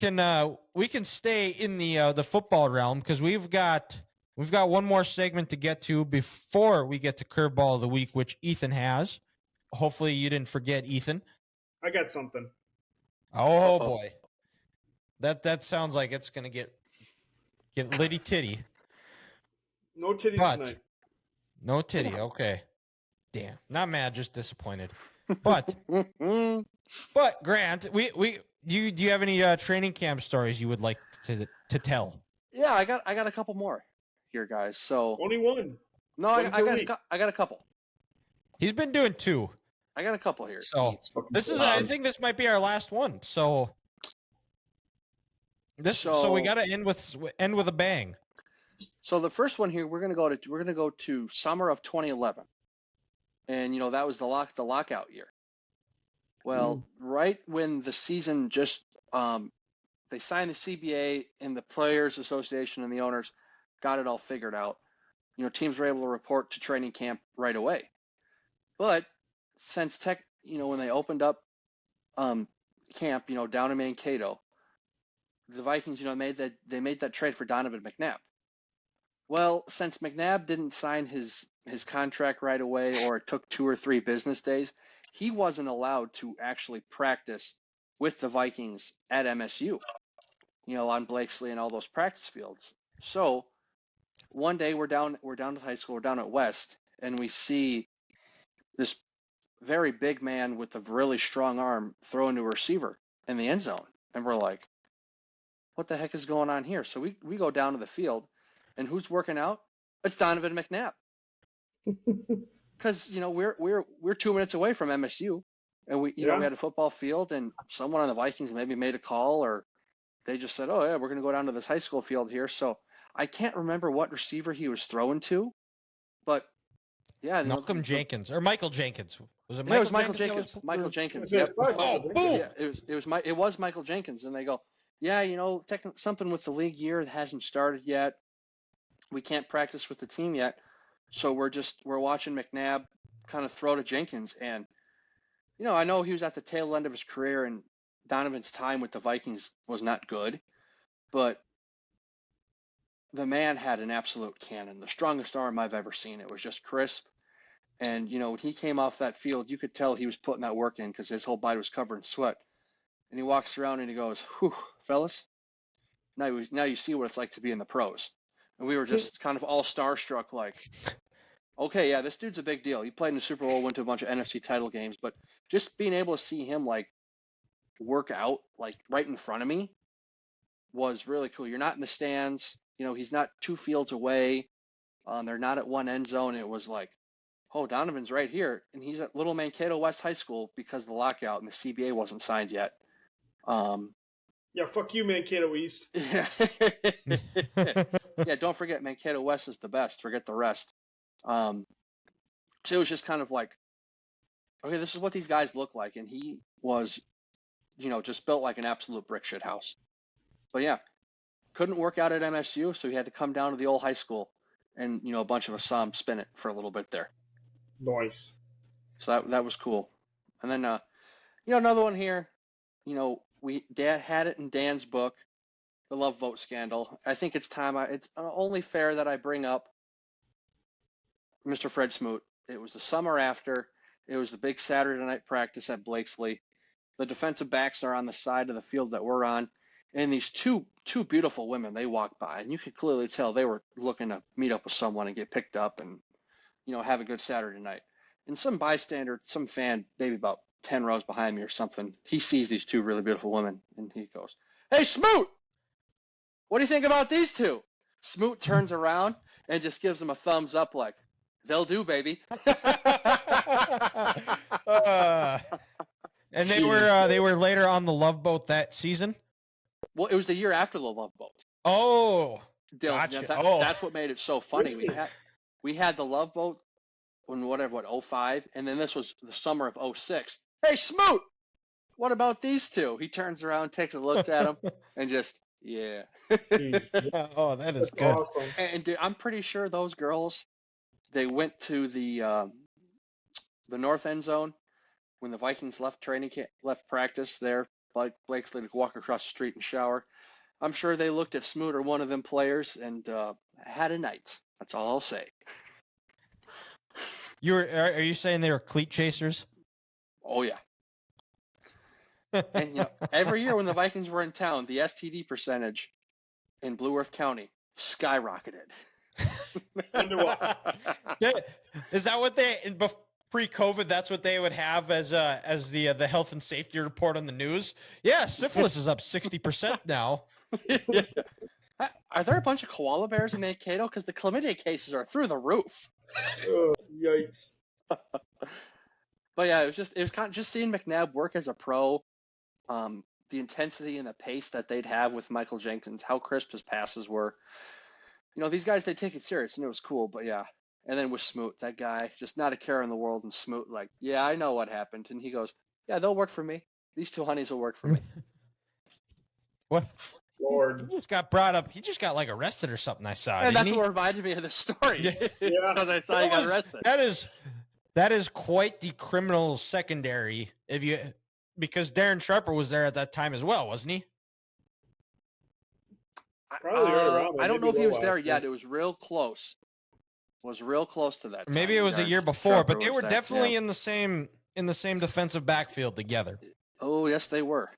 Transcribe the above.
we can stay in the football realm because we've got one more segment to get to before we get to curveball of the week, which Ethan has. Hopefully, you didn't forget, Ethan. I got something. Oh boy, that sounds like it's gonna get litty titty. No titties tonight. No titty. Okay. Damn. Not mad, just disappointed. But Grant, do you have any training camp stories you would like to tell? Yeah, I got a couple more here, guys. So only one. No, I got a couple. He's been doing two. I got a couple here. So I think this might be our last one. So we got to end with a bang. So the first one here, we're gonna go to summer of 2011, and that was the lockout year. Well, right when the season just they signed the CBA and the Players Association and the owners got it all figured out. Teams were able to report to training camp right away. But since when they opened up camp, down in Mankato, the Vikings, they made that trade for Donovan McNabb. Well, since McNabb didn't sign his contract right away, or it took 2 or 3 business days, he wasn't allowed to actually practice with the Vikings at MSU, on Blakesley and all those practice fields. So one day we're down at high school, we're down at West, and we see this very big man with a really strong arm throw into a receiver in the end zone. And we're like, what the heck is going on here? So we go down to the field, and who's working out? It's Donovan McNabb. Because we're 2 minutes away from MSU, and we had a football field, and someone on the Vikings maybe made a call, or they just said, oh yeah, we're going to go down to this high school field here. So I can't remember what receiver he was throwing to, but yeah, Malcolm Jenkins or Michael Jenkins. Was it Michael? Yeah, it was Michael Jenkins. Michael Jenkins. Yep. Oh, boom! Yeah, it was Michael Jenkins, and they go, yeah, something with the league year that hasn't started yet. We can't practice with the team yet, so we're watching McNabb kind of throw to Jenkins, and I know he was at the tail end of his career, and Donovan's time with the Vikings was not good, but the man had an absolute cannon, the strongest arm I've ever seen. It was just crisp. And, when he came off that field, you could tell he was putting that work in because his whole body was covered in sweat. And he walks around and he goes, whew, fellas, now you see what it's like to be in the pros. And we were just kind of all starstruck, like, okay, yeah, this dude's a big deal. He played in the Super Bowl, went to a bunch of NFC title games, but just being able to see him, like, work out, like, right in front of me was really cool. You're not in the stands. He's not 2 fields away. They're not at one end zone. It was like, oh, Donovan's right here. And he's at Little Mankato West High School because of the lockout and the CBA wasn't signed yet. Yeah, fuck you, Mankato East. Yeah, don't forget Mankato West is the best. Forget the rest. So it was just kind of like, okay, this is what these guys look like. And he was, just built like an absolute brick shit house. But yeah, couldn't work out at MSU, so he had to come down to the old high school, and a bunch of us saw him spin it for a little bit there. Nice. So that was cool. And then another one here, Dad had it in Dan's book, the Love Vote scandal. I think it's time. It's only fair that I bring up Mr. Fred Smoot. It was the summer after. It was the big Saturday night practice at Blakesley. The defensive backs are on the side of the field that we're on. And these two beautiful women, they walked by, and you could clearly tell they were looking to meet up with someone and get picked up and, have a good Saturday night. And some bystander, some fan, maybe about 10 rows behind me or something, he sees these 2 really beautiful women, and he goes, hey, Smoot, what do you think about these 2? Smoot turns around and just gives them a thumbs up like, they'll do, baby. And they were later on the Love Boat that season? Well, it was the year after the Love Boat. Oh, Dylan, gotcha. That's what made it so funny. We had the Love Boat in 05, and then this was the summer of 06. Hey, Smoot, what about these 2? He turns around, takes a look at them, and just, yeah. Oh, that's good. Awesome. And dude, I'm pretty sure those girls, they went to the north end zone when the Vikings left practice there Blake Slick walk across the street and shower. I'm sure they looked at Smoot or one of them players and had a night. That's all I'll say. Are you saying they were cleat chasers? Oh yeah. And every year when the Vikings were in town, the STD percentage in Blue Earth County skyrocketed. Is that what pre-COVID? That's what they would have as the health and safety report on the news. Yeah, syphilis is up 60% now. Are there a bunch of koala bears in Mankato? Because the chlamydia cases are through the roof. Oh, yikes. But yeah, it was kind of just seeing McNabb work as a pro, the intensity and the pace that they'd have with Michael Jenkins, how crisp his passes were. These guys, they take it serious, and it was cool. But yeah, and then with Smoot, that guy, just not a care in the world, and Smoot like, yeah, I know what happened, and he goes, yeah, they'll work for me. These two honeys will work for me. What? Lord. He just got brought up. He just got arrested or something. I saw. And that's what reminded me of the story. Yeah. Because I saw he got arrested. That is quite the criminal secondary. Because Darren Sharper was there at that time as well, wasn't he? Probably right around there, I don't know if maybe he was low there after. yet. It was real close. Was real close to that. Maybe time. it was a Darren year before, Sharper but they was were there, definitely yeah. in the same defensive backfield together. Oh yes, they were.